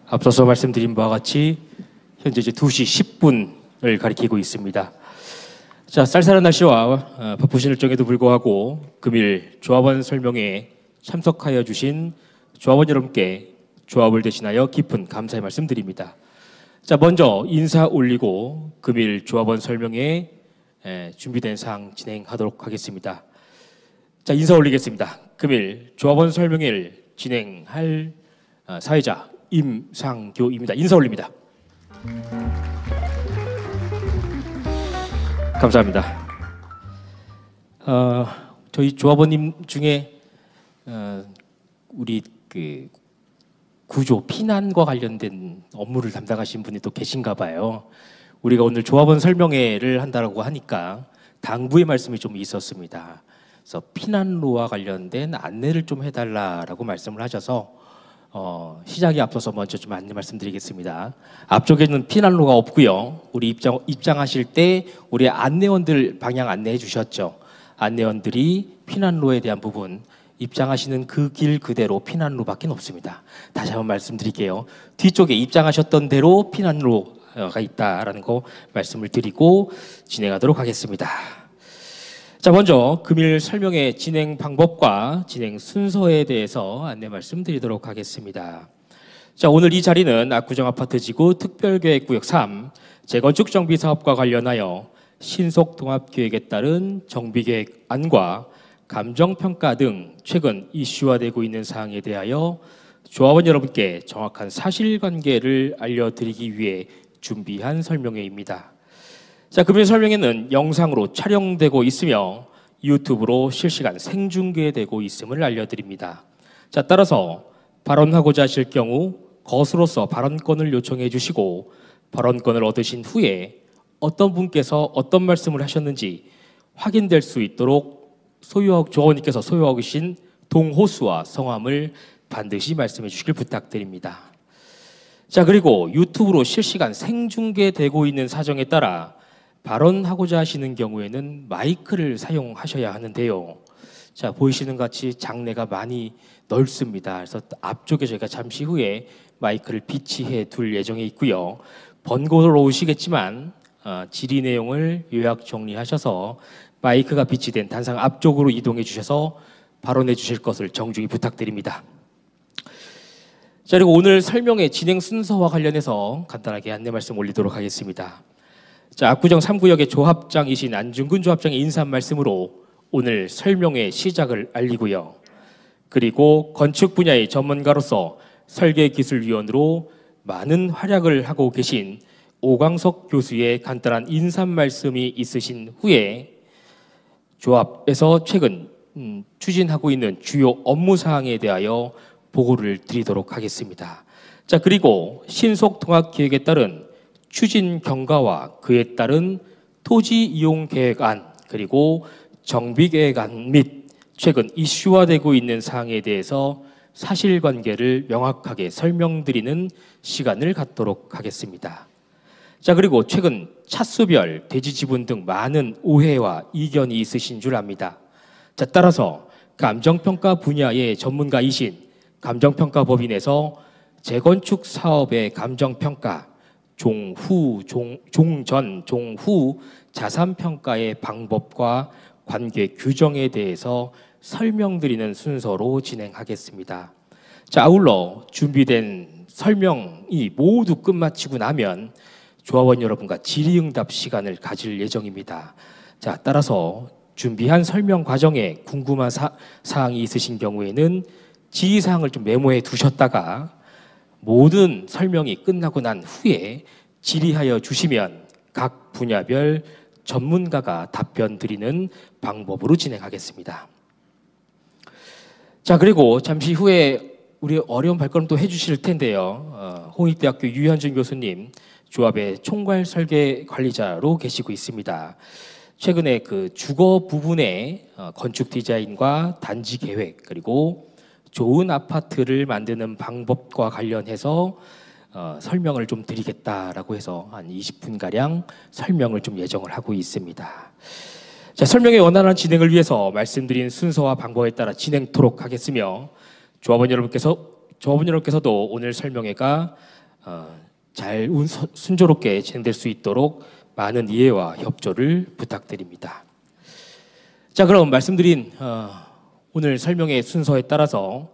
앞서서 말씀드린 바와 같이 현재 이제 2시 10분을 가리키고 있습니다. 자, 쌀쌀한 날씨와 바쁘신 일정에도 불구하고 금일 조합원 설명회에 참석하여 주신 조합원 여러분께 조합을 대신하여 깊은 감사의 말씀드립니다. 자, 먼저 인사 올리고 금일 조합원 설명회에 준비된 사항 진행하도록 하겠습니다. 자, 인사 올리겠습니다. 금일 조합원 설명회를 진행할 사회자 임상교입니다. 인사 올립니다. 감사합니다. 저희 조합원님 중에 우리 그 구조 피난과 관련된 업무를 담당하신 분이 또 계신가 봐요. 우리가 오늘 조합원 설명회를 한다고 하니까 당부의 말씀이 좀 있었습니다. 그래서 피난로와 관련된 안내를 좀 해달라라고 말씀을 하셔서 시작에 앞서서 먼저 좀 안내 말씀드리겠습니다. 앞쪽에는 피난로가 없고요. 우리 입장하실 때 우리 안내원들 방향 안내해 주셨죠. 안내원들이 피난로에 대한 부분 입장하시는 그 길 그대로 피난로밖에 없습니다. 다시 한번 말씀드릴게요. 뒤쪽에 입장하셨던 대로 피난로가 있다라는 거 말씀을 드리고 진행하도록 하겠습니다. 자, 먼저 금일 설명회 진행 방법과 진행 순서에 대해서 안내 말씀드리도록 하겠습니다. 자, 오늘 이 자리는 압구정 아파트지구 특별계획구역 3 재건축 정비 사업과 관련하여 신속 통합 계획에 따른 정비계획안과 감정평가 등 최근 이슈화되고 있는 사항에 대하여 조합원 여러분께 정확한 사실관계를 알려드리기 위해 준비한 설명회입니다. 자, 금일 설명회는 영상으로 촬영되고 있으며 유튜브로 실시간 생중계되고 있음을 알려드립니다. 자, 따라서 발언하고자 하실 경우 거수로서 발언권을 요청해 주시고 발언권을 얻으신 후에 어떤 분께서 어떤 말씀을 하셨는지 확인될 수 있도록 조합원님께서 소유하고 계신 동호수와 성함을 반드시 말씀해 주시길 부탁드립니다. 자, 그리고 유튜브로 실시간 생중계되고 있는 사정에 따라 발언하고자 하시는 경우에는 마이크를 사용하셔야 하는데요. 자, 보이시는 것 같이 장내가 많이 넓습니다. 그래서 앞쪽에 저희가 잠시 후에 마이크를 비치해 둘 예정에 있고요. 번거로 오시겠지만 질의 내용을 요약 정리하셔서 마이크가 비치된 단상 앞쪽으로 이동해 주셔서 발언해 주실 것을 정중히 부탁드립니다. 자, 그리고 오늘 설명회 진행 순서와 관련해서 간단하게 안내 말씀 올리도록 하겠습니다. 자, 압구정 3구역의 조합장이신 안중근 조합장의 인사 말씀으로 오늘 설명회 시작을 알리고요. 그리고 건축 분야의 전문가로서 설계기술위원으로 많은 활약을 하고 계신 오광석 교수의 간단한 인사 말씀이 있으신 후에 조합에서 최근 추진하고 있는 주요 업무 사항에 대하여 보고를 드리도록 하겠습니다. 자, 그리고 신속 통합 계획에 따른 추진 경과와 그에 따른 토지 이용 계획안 그리고 정비 계획안 및 최근 이슈화되고 있는 사항에 대해서 사실관계를 명확하게 설명드리는 시간을 갖도록 하겠습니다. 자, 그리고 최근 차수별, 대지 지분 등 많은 오해와 이견이 있으신 줄 압니다. 자, 따라서 감정평가 분야의 전문가이신 감정평가법인에서 재건축 사업의 감정평가, 종전, 종후 자산평가의 방법과 관계 규정에 대해서 설명드리는 순서로 진행하겠습니다. 자, 아울러 준비된 설명이 모두 끝마치고 나면 조합원 여러분과 질의응답 시간을 가질 예정입니다. 자, 따라서 준비한 설명 과정에 궁금한 사항이 있으신 경우에는 지의사항을 좀 메모해 두셨다가 모든 설명이 끝나고 난 후에 질의하여 주시면 각 분야별 전문가가 답변 드리는 방법으로 진행하겠습니다. 자, 그리고 잠시 후에 우리 어려운 발걸음도 해주실 텐데요. 홍익대학교 유현준 교수님 조합의 총괄 설계 관리자로 계시고 있습니다. 최근에 그 주거 부분의 건축 디자인과 단지 계획 그리고 좋은 아파트를 만드는 방법과 관련해서 설명을 좀 드리겠다라고 해서 한 20분가량 설명을 좀 예정을 하고 있습니다. 자, 설명의 원활한 진행을 위해서 말씀드린 순서와 방법에 따라 진행토록 하겠으며 조합원 여러분께서 조합원 여러분께서도 오늘 설명회가 잘 순조롭게 진행될 수 있도록 많은 이해와 협조를 부탁드립니다. 자, 그럼 말씀드린 오늘 설명회 순서에 따라서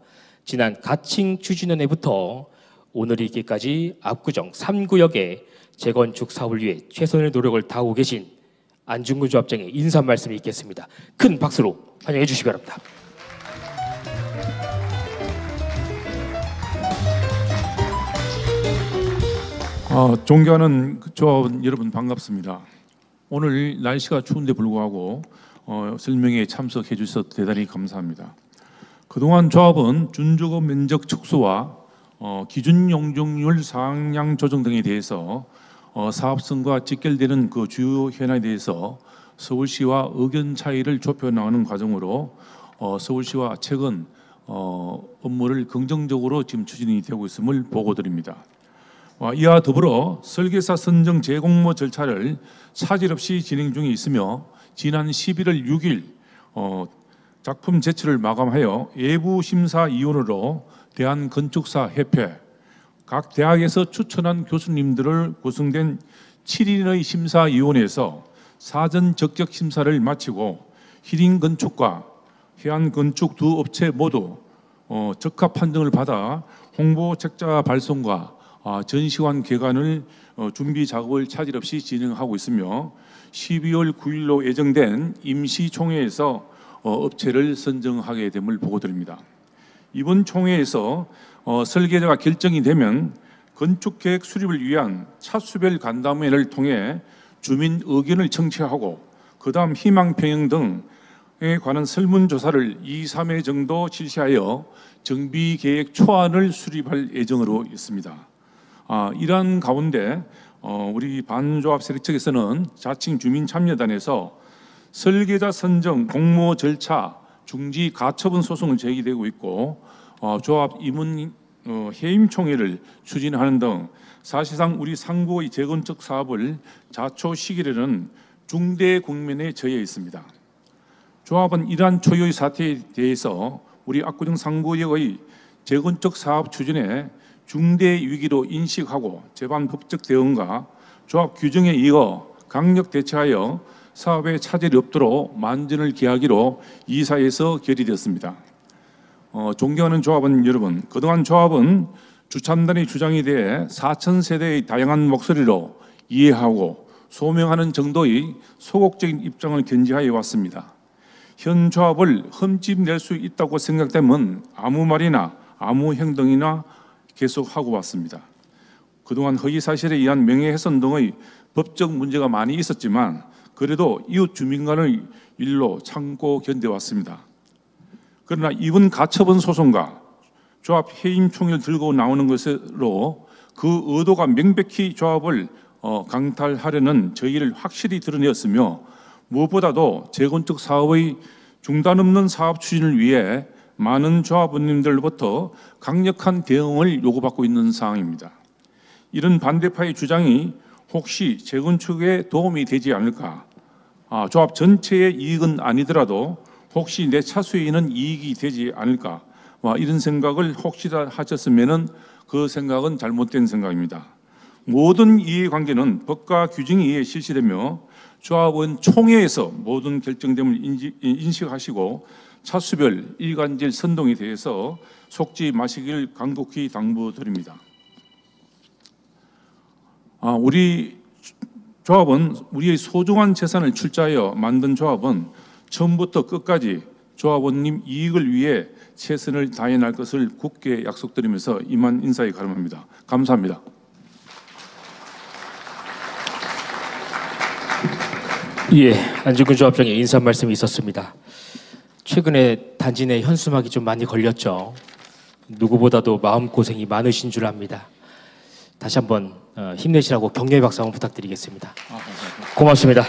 지난 가칭 추진위원회부터 오늘 있기까지 압구정 3구역의 재건축 사업을 위해 최선의 노력을 다하고 계신 안중근 조합장의 인사 말씀이 있겠습니다. 큰 박수로 환영해 주시기 바랍니다. 존경하는 조합원 여러분 반갑습니다. 오늘 날씨가 추운데 불구하고 설명회에 참석해 주셔서 대단히 감사합니다. 그동안 조합은 준주거 면적 축소와 기준 용적률 상향 조정 등에 대해서 사업성과 직결되는 그 주요 현안에 대해서 서울시와 의견 차이를 좁혀 나가는 과정으로 서울시와 최근 업무를 긍정적으로 지금 추진이 되고 있음을 보고드립니다. 이와 더불어 설계사 선정 재공모 절차를 차질 없이 진행 중에 있으며 지난 11월 6일 작품 제출을 마감하여 예부 심사위원으로 대한건축사협회, 각 대학에서 추천한 교수님들을 구성된 7인의 심사위원회에서 사전 적격 심사를 마치고 희린건축과 해안건축 두 업체 모두 적합 판정을 받아 홍보 책자 발송과 전시관 개관을 준비 작업을 차질 없이 진행하고 있으며 12월 9일로 예정된 임시총회에서 업체를 선정하게 됨을 보고드립니다. 이번 총회에서 설계자가 결정이 되면 건축계획 수립을 위한 차수별 간담회를 통해 주민 의견을 청취하고 그 다음 희망 평형 등에 관한 설문조사를 2, 3회 정도 실시하여 정비계획 초안을 수립할 예정으로 있습니다. 이러한 가운데 우리 반조합 세력 측에서는 자칭 주민참여단에서 설계자 선정 공모 절차 중지 가처분 소송을 제기되고 있고 조합 임원 해임 총회를 추진하는 등 사실상 우리 상구의 재건축 사업을 자초시키려는 중대 국면에 처해 있습니다. 조합은 이러한 초유의 사태에 대해서 우리 압구정 상구역의 재건축 사업 추진에 중대 위기로 인식하고 제반 법적 대응과 조합 규정에 이어 강력 대처하여 사업에 차질이 없도록 만전을 기하기로 이사에서 결의되었습니다. 존경하는 조합원 여러분, 그동안 조합은 주참단의 주장에 대해 4,000세대의 다양한 목소리로 이해하고 소명하는 정도의 소극적인 입장을 견지하여 왔습니다. 현 조합을 흠집낼 수 있다고 생각되면 아무 말이나 아무 행동이나 계속하고 왔습니다. 그동안 허위사실에 의한 명예훼손 등의 법적 문제가 많이 있었지만 그래도 이웃 주민 간의 일로 참고 견뎌왔습니다. 그러나 이번 가처분 소송과 조합 해임 총회를 들고 나오는 것으로 그 의도가 명백히 조합을 강탈하려는 저희를 확실히 드러내었으며 무엇보다도 재건축 사업의 중단 없는 사업 추진을 위해 많은 조합원님들로부터 강력한 대응을 요구받고 있는 상황입니다. 이런 반대파의 주장이 혹시 재건축에 도움이 되지 않을까? 조합 전체의 이익은 아니더라도 혹시 내 차수에는 이익이 되지 않을까? 이런 생각을 혹시나 하셨으면 그 생각은 잘못된 생각입니다. 모든 이해관계는 법과 규정에 의해 실시되며 조합원 총회에서 모든 결정됨을 인식하시고 차수별 일관질 선동에 대해서 속지 마시길 간곡히 당부드립니다. 우리 조합은 우리의 소중한 재산을 출자하여 만든 조합은 처음부터 끝까지 조합원님 이익을 위해 최선을 다해 날 것을 굳게 약속드리면서 이만 인사에 가름합니다. 감사합니다. 예, 안중근 조합장의 인사 말씀이 있었습니다. 최근에 단지 내 현수막이 좀 많이 걸렸죠. 누구보다도 마음고생이 많으신 줄 압니다. 다시 한번 힘내시라고 격려의 박수 한번 부탁드리겠습니다. 고맙습니다.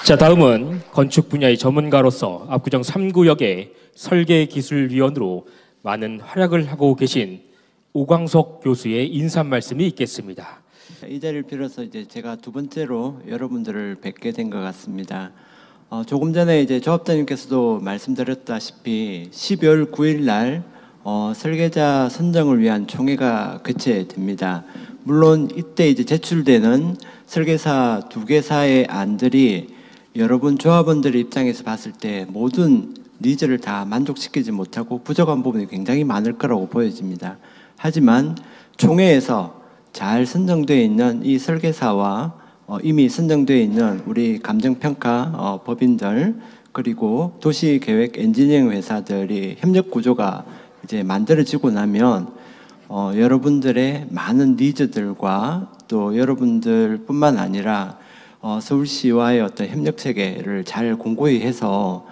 자, 다음은 건축 분야의 전문가로서 압구정 3구역의 설계기술위원으로 많은 활약을 하고 계신 오광석 교수의 인사 말씀이 있겠습니다. 이 자리를 빌어서 이제 제가 두 번째로 여러분들을 뵙게 된 것 같습니다. 조금 전에 이제 조합장님께서도 말씀드렸다시피 12월 9일 날 설계자 선정을 위한 총회가 개최됩니다. 물론 이때 이제 제출되는 설계사 두 개사의 안들이 여러분 조합원들의 입장에서 봤을 때 모든 니즈를 다 만족시키지 못하고 부족한 부분이 굉장히 많을 거라고 보여집니다. 하지만 총회에서 잘 선정되어 있는 이 설계사와 이미 선정되어 있는 우리 감정평가 법인들 그리고 도시계획 엔지니어링 회사들이 협력 구조가 이제 만들어지고 나면 여러분들의 많은 니즈들과 또 여러분들뿐만 아니라 서울시와의 어떤 협력 체계를 잘 공고히 해서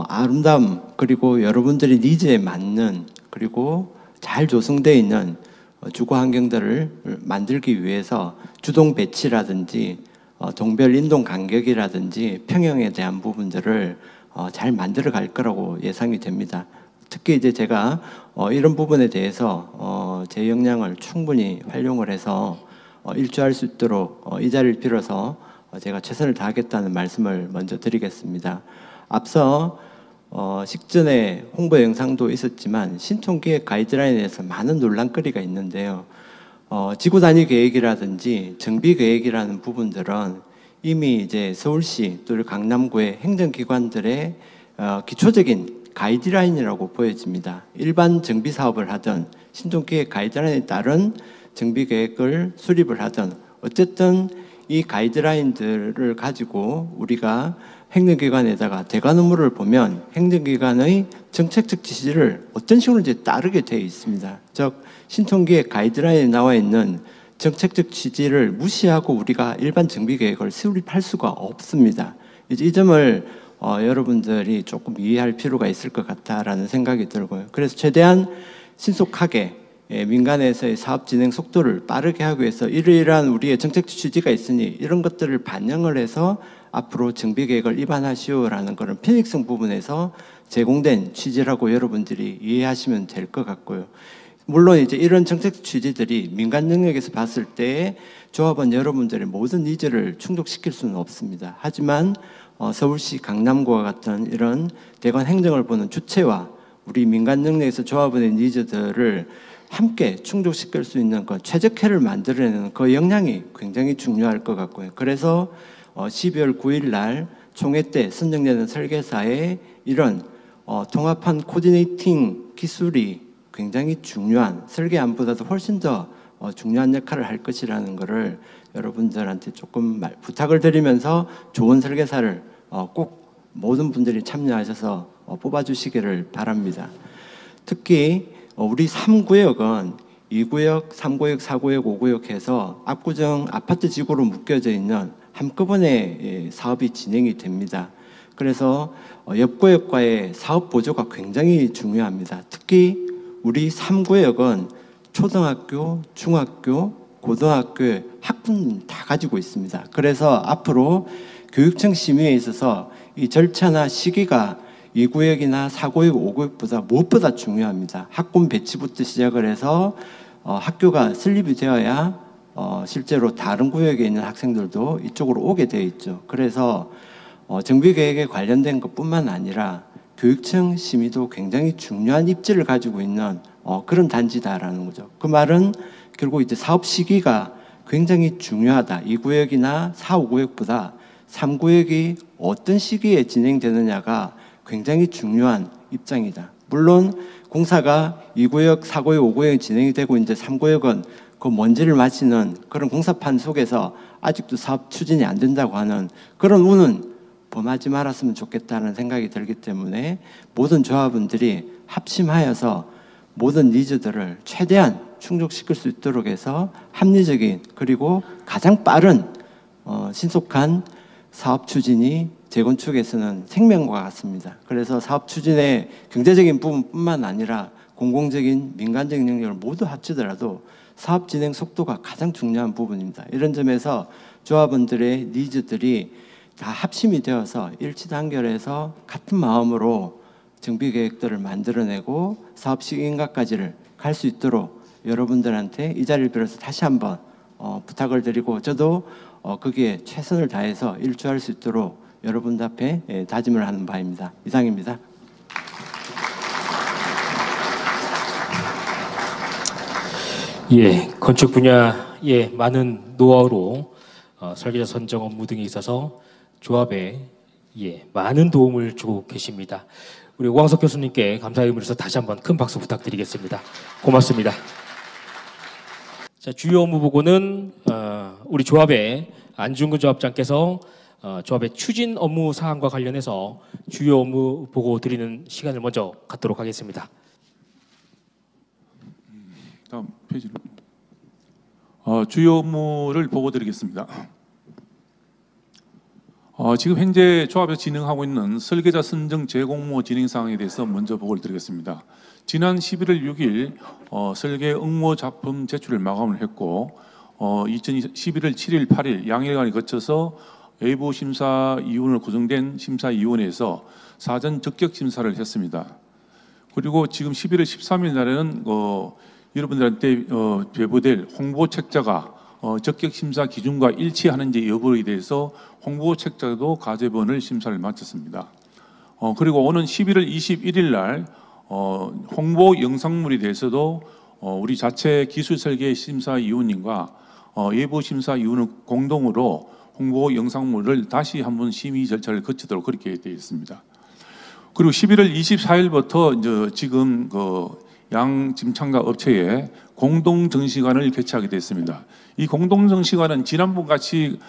아름다움 그리고 여러분들의 니즈에 맞는 그리고 잘 조성되어 있는 주거 환경들을 만들기 위해서 주동 배치라든지 동별 인동 간격이라든지 평형에 대한 부분들을 잘 만들어 갈 거라고 예상이 됩니다. 특히 이제 제가 이런 부분에 대해서 제 역량을 충분히 활용을 해서 일조할 수 있도록 이 자리를 빌어서 제가 최선을 다하겠다는 말씀을 먼저 드리겠습니다. 앞서 식전에 홍보 영상도 있었지만 신통기획 가이드라인에서 많은 논란거리가 있는데요. 지구 단위 계획이라든지 정비 계획이라는 부분들은 이미 이제 서울시 또 강남구의 행정기관들의 기초적인 가이드라인이라고 보여집니다. 일반 정비 사업을 하든 신통기획 가이드라인에 따른 정비 계획을 수립을 하든 어쨌든 이 가이드라인들을 가지고 우리가 행정기관에다가 대관 업무를 보면 행정기관의 정책적 지시를 어떤 식으로 이제 따르게 되어 있습니다. 즉 신통기획 가이드라인에 나와 있는 정책적 지지를 무시하고 우리가 일반 정비 계획을 수립할 수가 없습니다. 이제 이 점을 여러분들이 조금 이해할 필요가 있을 것 같다라는 생각이 들고요. 그래서 최대한 신속하게 민간에서의 사업 진행 속도를 빠르게 하기 위해서 이러이러한 우리의 정책 취지가 있으니 이런 것들을 반영을 해서 앞으로 정비 계획을 입안하시오라는 그런 편익성 부분에서 제공된 취지라고 여러분들이 이해하시면 될 것 같고요. 물론 이제 이런 정책 취지들이 민간 영역에서 봤을 때 조합원 여러분들의 모든 니즈를 충족시킬 수는 없습니다. 하지만 서울시 강남구와 같은 이런 대관 행정을 보는 주체와 우리 민간 영역에서 조합원의 니즈들을 함께 충족시킬 수 있는 그 최적화를 만들어내는 그 역량이 굉장히 중요할 것 같고요. 그래서 12월 9일 날 총회 때 선정되는 설계사의 이런 통합한 코디네이팅 기술이 굉장히 중요한 설계안보다도 훨씬 더 중요한 역할을 할 것이라는 것을 여러분들한테 조금 부탁을 드리면서 좋은 설계사를 꼭 모든 분들이 참여하셔서 뽑아주시기를 바랍니다. 특히 우리 3구역은 2구역, 3구역, 4구역, 5구역 해서 압구정 아파트 지구로 묶여져 있는 한꺼번에 사업이 진행이 됩니다. 그래서 옆구역과의 사업 보조가 굉장히 중요합니다. 특히 우리 3구역은 초등학교, 중학교, 고등학교 학군 다 가지고 있습니다. 그래서 앞으로 교육청 심의에 있어서 이 절차나 시기가 2구역이나 4구역, 5구역보다 무엇보다 중요합니다. 학군 배치부터 시작을 해서 학교가 설립이 되어야 실제로 다른 구역에 있는 학생들도 이쪽으로 오게 되어 있죠. 그래서 정비계획에 관련된 것뿐만 아니라 교육청 심의도 굉장히 중요한 입지를 가지고 있는 그런 단지다라는 거죠. 그 말은 결국 이제 사업 시기가 굉장히 중요하다. 2구역이나 4, 5구역보다 3구역이 어떤 시기에 진행되느냐가 굉장히 중요한 입장이다. 물론 공사가 2구역, 4구역, 5구역이 진행이 되고 이제 3구역은 그 먼지를 마시는 그런 공사판 속에서 아직도 사업 추진이 안 된다고 하는 그런 운은 범하지 말았으면 좋겠다는 생각이 들기 때문에 모든 조합원들이 합심하여서 모든 니즈들을 최대한 충족시킬 수 있도록 해서 합리적인 그리고 가장 빠른 신속한 사업 추진이 재건축에서는 생명과 같습니다. 그래서 사업 추진의 경제적인 부분뿐만 아니라 공공적인 민간적인 영역을 모두 합치더라도 사업 진행 속도가 가장 중요한 부분입니다. 이런 점에서 조합원들의 니즈들이 다 합심이 되어서 일치단결해서 같은 마음으로 정비 계획들을 만들어내고 사업 시행까지를 갈 수 있도록 여러분들한테 이 자리를 빌어서 다시 한번 부탁을 드리고 저도 거기에 최선을 다해서 일조할 수 있도록 여러분들 앞에 다짐을 하는 바입니다. 이상입니다. 예, 건축 분야의 많은 노하우로 설계자 선정 업무 등에 있어서 조합에 많은 도움을 주고 계십니다. 우리 오광석 교수님께 감사의 의미로서 다시 한번 큰 박수 부탁드리겠습니다. 고맙습니다. 자, 주요 업무 보고는 우리 조합의 안중근 조합장께서 조합의 추진 업무 사항과 관련해서 주요 업무 보고 드리는 시간을 먼저 갖도록 하겠습니다. 다음 페이지로 주요 업무를 보고 드리겠습니다. 지금 현재 조합에서 진행하고 있는 설계자 선정 재공모 진행 사항에 대해서 먼저 보고를 드리겠습니다. 지난 11월 6일 설계 응모 작품 제출을 마감을 했고 11월 7일, 8일 양일간에 거쳐서 외부 심사위원으로 구성된 심사위원회에서 사전 적격 심사를 했습니다. 그리고 지금 11월 13일 날에는 여러분들한테 배부될 홍보책자가 적격 심사 기준과 일치하는지 여부에 대해서 홍보책자도 가제본을 심사를 마쳤습니다. 그리고 오는 11월 21일 날 홍보 영상물에 대해서도 우리 자체 기술설계 심사위원님과 예부 심사위원은 공동으로 홍보 영상물을 다시 한번 심의 절차를 거치도록 그렇게 되어 있습니다. 그리고 11월 24일부터 이제 지금 양 짐창가 업체에 공동 정시관을 개최하게 됐습니다. 이 공동 정시관은 지난번 같이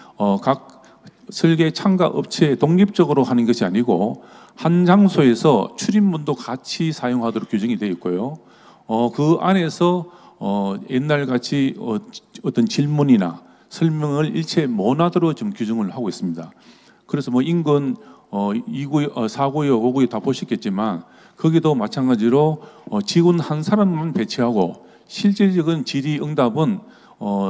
각 설계 참가 업체에 독립적으로 하는 것이 아니고 한 장소에서 출입문도 같이 사용하도록 규정이 되어 있고요. 그 안에서 옛날 같이 어떤 질문이나 설명을 일체 못하도록 지금 규정을 하고 있습니다. 그래서 인근 2구역, 4구역, 5구역 다 보셨겠지만 거기도 마찬가지로 직원 한 사람만 배치하고 실질적인 질의응답은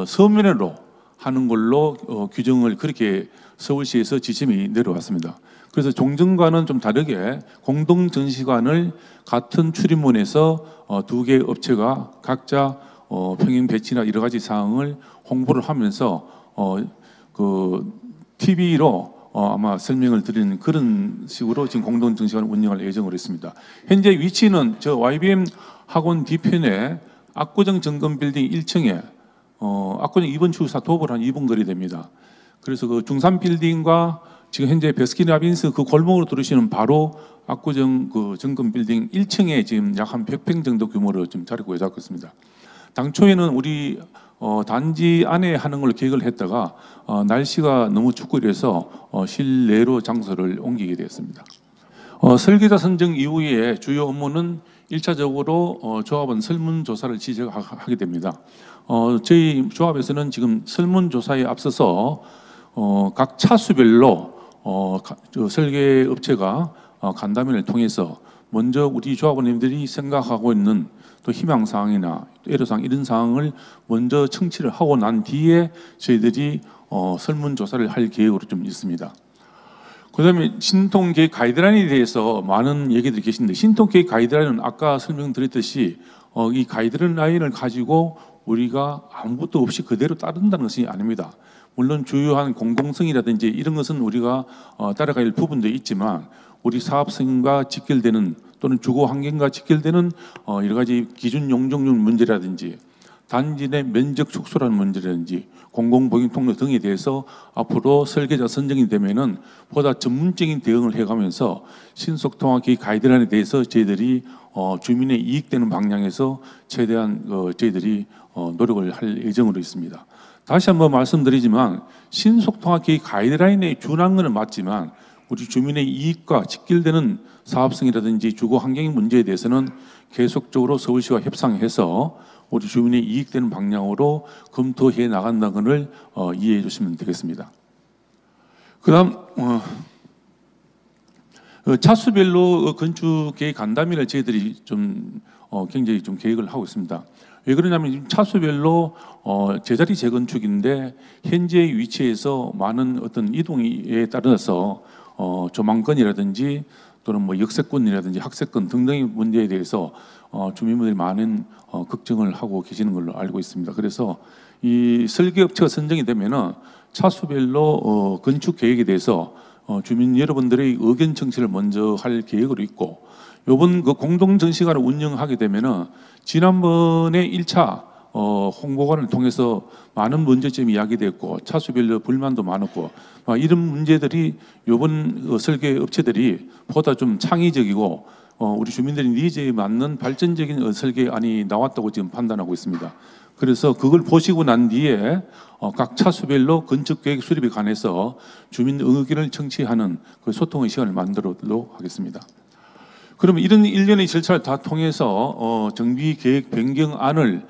서면으로 하는 걸로 규정을 그렇게 서울시에서 지침이 내려왔습니다. 그래서 종전과는 좀 다르게 공동전시관을 같은 출입문에서 두 개의 업체가 각자 평행 배치나 여러 가지 사항을 홍보를 하면서 TV로 아마 설명을 드리는 그런 식으로 지금 공동정시관을 운영할 예정으로 있습니다. 현재 위치는 저 YBM 학원 뒤편에 압구정 정금빌딩 1층에 압구정 2번 출구사 도보로 한 2분 거리 됩니다. 그래서 그 중산빌딩과 지금 현재 베스킨라빈스 그 골목으로 들으시는 바로 압구정 그 정금빌딩 1층에 지금 약 한 100평 정도 규모로 지금 자리를 잡고 있습니다. 당초에는 우리 단지 안에 하는 걸로 계획을 했다가 날씨가 너무 춥고 이래서 실내로 장소를 옮기게 되었습니다. 설계자 선정 이후에 주요 업무는 1차적으로 조합원 설문조사를 시작하게 됩니다. 저희 조합에서는 지금 설문조사에 앞서서 각 차수별로 설계 업체가 간담회를 통해서 먼저 우리 조합원님들이 생각하고 있는 또 희망사항이나 애로사항 이런 사항을 먼저 청취를 하고 난 뒤에 저희들이 설문조사를 할 계획으로 좀 있습니다. 그 다음에 신통계획 가이드라인에 대해서 많은 얘기들이 계신데 신통계획 가이드라인은 아까 설명드렸듯이 이 가이드라인을 가지고 우리가 아무것도 없이 그대로 따른다는 것이 아닙니다. 물론 주요한 공공성이라든지 이런 것은 우리가 따라가야 할 부분도 있지만 우리 사업성과 직결되는 또는 주거 환경과 직결되는 여러 가지 기준 용적률 문제라든지 단지 내 면적 축소라는 문제라든지 공공보행 통로 등에 대해서 앞으로 설계자 선정이 되면은 보다 전문적인 대응을 해가면서 신속통화 계획 가이드라인에 대해서 저희들이 주민의 이익되는 방향에서 최대한 저희들이 노력을 할 예정으로 있습니다. 다시 한번 말씀드리지만 신속통화 계획 가이드라인에 준한 것은 맞지만 우리 주민의 이익과 직결되는 사업성이라든지 주거 환경 문제에 대해서는 계속적으로 서울시와 협상해서 우리 주민의 이익되는 방향으로 검토해 나간다는 것을 이해해 주시면 되겠습니다. 그다음 차수별로 건축 계획 간담회를 저희들이 좀 굉장히 좀 계획을 하고 있습니다. 왜 그러냐면 차수별로 제자리 재건축인데 현재 위치에서 많은 어떤 이동에 따라서 조망권이라든지 또는 역세권이라든지 학세권 등등의 문제에 대해서 주민분들이 많은 걱정을 하고 계시는 걸로 알고 있습니다. 그래서 이 설계업체가 선정이 되면은 차수별로 건축 계획에 대해서 주민 여러분들의 의견 청취를 먼저 할 계획으로 있고, 이번 그 공동 전시관을 운영하게 되면은 지난번에 1차 홍보관을 통해서 많은 문제점이 이야기됐고 차수별로 불만도 많았고 이런 문제들이 이번 설계 업체들이 보다 좀 창의적이고 우리 주민들의 니즈에 맞는 발전적인 설계안이 나왔다고 지금 판단하고 있습니다. 그래서 그걸 보시고 난 뒤에 각 차수별로 건축계획 수립에 관해서 주민 의견을 청취하는 그 소통의 시간을 만들도록 하겠습니다. 그러면 이런 일련의 절차를 다 통해서 정비계획 변경안을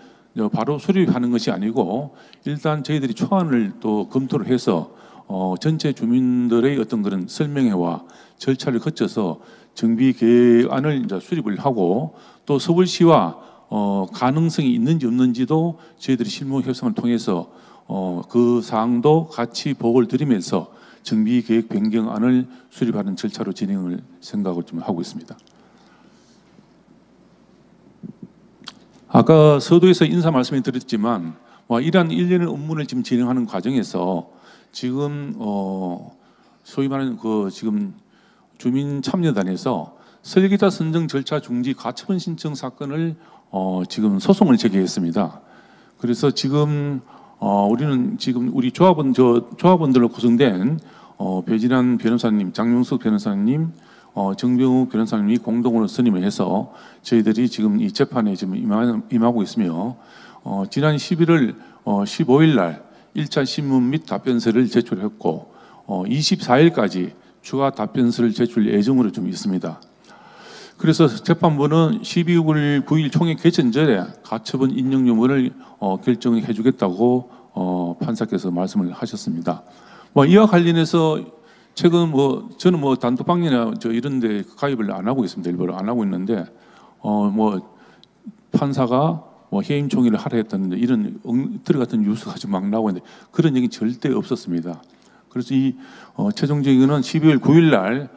바로 수립하는 것이 아니고 일단 저희들이 초안을 또 검토를 해서 전체 주민들의 어떤 그런 설명회와 절차를 거쳐서 정비계획안을 이제 수립을 하고 또 서울시와 가능성이 있는지 없는지도 저희들이 실무 협상을 통해서 그 사항도 같이 보고를 드리면서 정비계획 변경안을 수립하는 절차로 진행을 생각을 좀 하고 있습니다. 아까 서두에서 인사 말씀을 드렸지만 이러한 일련의 업무를 지금 진행하는 과정에서 지금 소위 말하는 그 지금 주민 참여단에서 설계자 선정 절차 중지 가처분 신청 사건을 지금 소송을 제기했습니다. 그래서 지금 우리는 지금 우리 조합원들로 구성된 배진환 변호사님, 장용석 변호사님, 정병우 변호사님이 공동으로 선임을 해서 저희들이 지금 이 재판에 지금 임하고 있으며 지난 11월 15일 날 1차 신문 및 답변서를 제출했고 24일까지 추가 답변서를 제출 예정으로 좀 있습니다. 그래서 재판부는 12월 9일 총회 개천 전에 가처분 인용 여부를 결정해 주겠다고 판사께서 말씀을 하셨습니다. 이와 관련해서 최근 저는 단톡방이나 이런 데 가입을 안 하고 있습니다. 일부러 안 하고 있는데 판사가 해임 총회를 하라 했다는데 이런 엉터리 같은 뉴스가 지금 막 나오고 있는데 그런 얘기 절대 없었습니다. 그래서 이 최종적인 12월 9일 날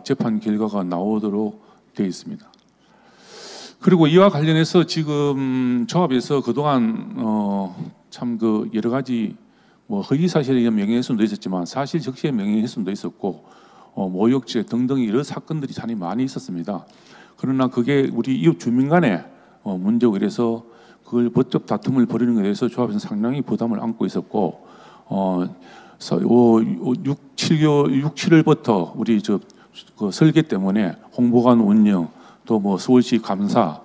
재판 결과가 나오도록 되어 있습니다. 그리고 이와 관련해서 지금 조합에서 그동안 참 그 여러 가지 허위 사실에 의한 명예훼손도 있었지만 사실 적시의 명예훼손도 있었고 모욕죄 등등 여러 사건들이 참 많이 있었습니다. 그러나 그게 우리 이웃 주민 간에 문제고 이래서 그걸 법적 다툼을 벌이는 것에 대해서 조합에서 상당히 부담을 안고 있었고 6, 7월부터 우리 그 설계 때문에 홍보관 운영 또 서울시 감사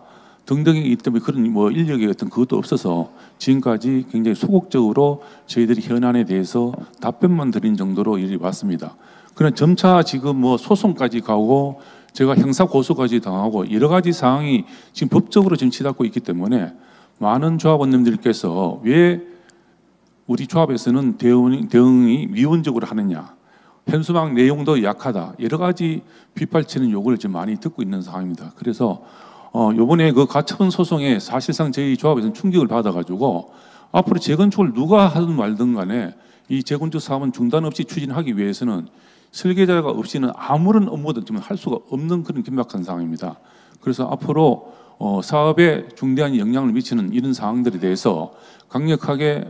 등등이기 때문에 그런 인력의 어떤 그것도 없어서 지금까지 굉장히 소극적으로 저희들이 현안에 대해서 답변만 드린 정도로 일이 왔습니다. 그러나 점차 지금 소송까지 가고 제가 형사 고소까지 당하고 여러 가지 사항이 지금 법적으로 지금 치닫고 있기 때문에 많은 조합원님들께서 왜 우리 조합에서는 대응이 미온적으로 하느냐, 현수막 내용도 약하다, 여러 가지 빗발치는 요구를 지금 많이 듣고 있는 상황입니다. 그래서 요번에 그 가처분 소송에 사실상 저희 조합에서는 충격을 받아가지고 앞으로 재건축을 누가 하든 말든 간에 이 재건축 사업은 중단 없이 추진하기 위해서는 설계자가 없이는 아무런 업무도 지금 할 수가 없는 그런 긴박한 상황입니다. 그래서 앞으로 사업에 중대한 영향을 미치는 이런 사항들에 대해서 강력하게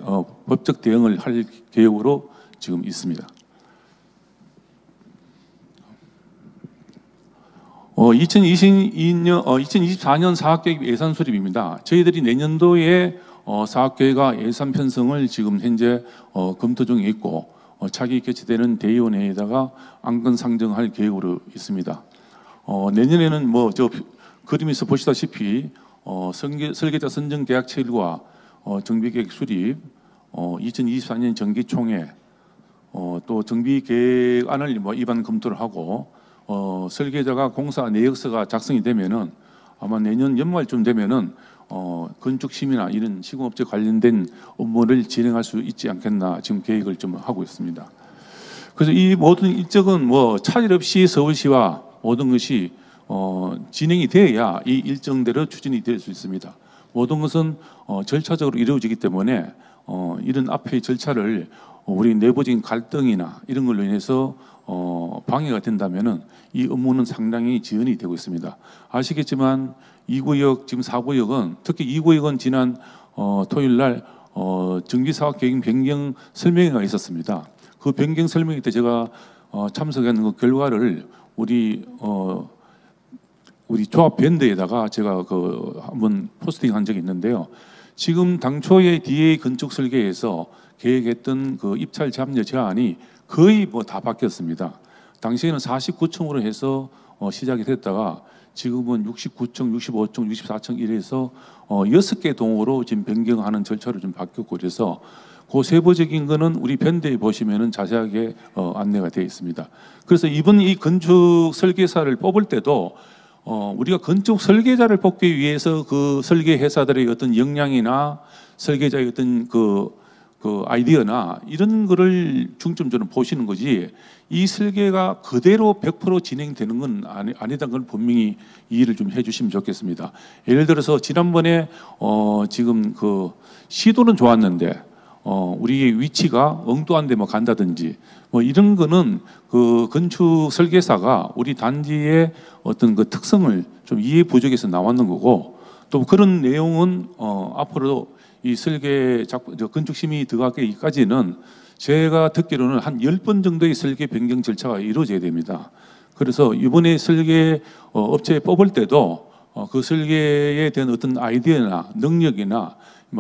법적 대응을 할 계획으로 지금 있습니다. 2024년 사업계획 예산 수립입니다. 저희들이 내년도에 사업계획과 예산 편성을 지금 현재 검토 중에 있고 차기 개최되는 대의원회에다가 안건 상정할 계획으로 있습니다. 내년에는 저 그림에서 보시다시피 설계자 선정 계약 체결과 정비계획 수립, 2024년 정기총회, 또 정비계획안을 입안 검토를 하고 설계자가 공사 내역서가 작성이 되면은 아마 내년 연말쯤 되면은 건축 심의나 이런 시공업체 관련된 업무를 진행할 수 있지 않겠나 지금 계획을 좀 하고 있습니다. 그래서 이 모든 일정은 차질 없이 서울시와 모든 것이 진행이 되어야 이 일정대로 추진이 될 수 있습니다. 모든 것은 절차적으로 이루어지기 때문에 이런 앞의 절차를 우리 내부적인 갈등이나 이런 걸로 인해서 방해가 된다면은 이 업무는 상당히 지연이 되고 있습니다. 아시겠지만 2구역 지금 4구역은 특히 2구역은 지난 토요일 날 정비사업 계획 변경 설명회가 있었습니다. 그 변경 설명회 때 제가 참석한 그 결과를 우리 조합 밴드에다가 제가 한번 포스팅한 적이 있는데요. 지금 당초의 DA 건축 설계에서 계획했던 그 입찰 잠재 제한이 거의 뭐 다 바뀌었습니다. 당시에는 49층으로 해서 시작이 됐다가 지금은 69층, 65층, 64층 이래서 6개 동으로 지금 변경하는 절차로 좀 바뀌었고 그래서 그 세부적인 거는 우리 변대에 보시면은 자세하게 안내가 되어 있습니다. 그래서 이번 이 건축 설계사를 뽑을 때도 우리가 건축 설계자를 뽑기 위해서 그 설계 회사들의 어떤 역량이나 설계자의 어떤 그 아이디어나 이런 거를 중점적으로 보시는 거지 이 설계가 그대로 100% 진행되는 건 아니다는 걸 분명히 이해를 좀 해주시면 좋겠습니다. 예를 들어서 지난번에 지금 그 시도는 좋았는데 우리 위치가 엉뚱한 데 뭐 간다든지 뭐 이런 거는 그 건축 설계사가 우리 단지의 어떤 그 특성을 좀 이해 부족해서 나왔는 거고 또 그런 내용은 앞으로 이 설계 건축 심의 들어가기까지는 제가 듣기로는 한 10번 정도의 설계 변경 절차가 이루어져야 됩니다. 그래서 이번에 설계 업체 뽑을 때도 그 설계에 대한 어떤 아이디어나 능력이나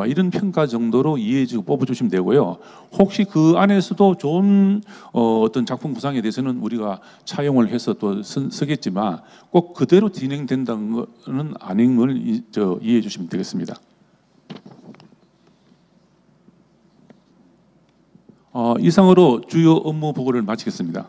이런 평가 정도로 이해해주고 뽑아주시면 되고요. 혹시 그 안에서도 좋은 어떤 작품 구상에 대해서는 우리가 차용을 해서 또 쓰겠지만 꼭 그대로 진행된다는 것은 아닌 걸 이해해 주시면 되겠습니다. 이상으로 주요 업무 보고를 마치겠습니다.